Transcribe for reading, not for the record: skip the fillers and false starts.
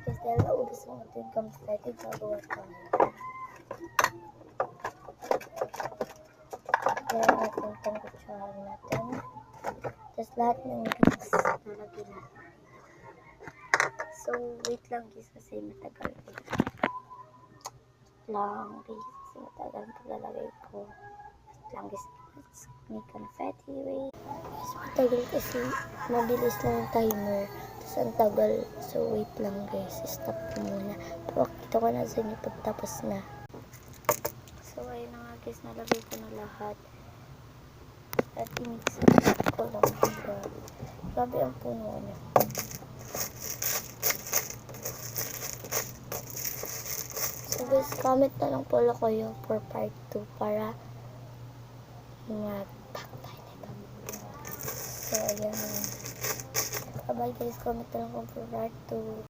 guys, dahil naubos ang ating confetti, gagawa tayo. Kaya natin itong kutsara natin. Tapos lahat ng mix, lalagyan natin. So, wait lang guys, kasi matagal. Kasi matagal paglalagay ko. Wait lang guys, let's make confetti. Wait. Guys, matagal kasi mabilis lang yung timer. Tapos ang tagal. So, wait lang guys. Stop ko muna. Pakita ko na sa inyo pagtapos na. So, ayun na nga guys. Nalagay ko na lahat. At i-mix ko lang siya. Grabe ang puno niya. So guys, comment na lang pala kayo for part 2 para mag-pack tayo nito. So, ayan. Bye guys, comment na lang for part 2.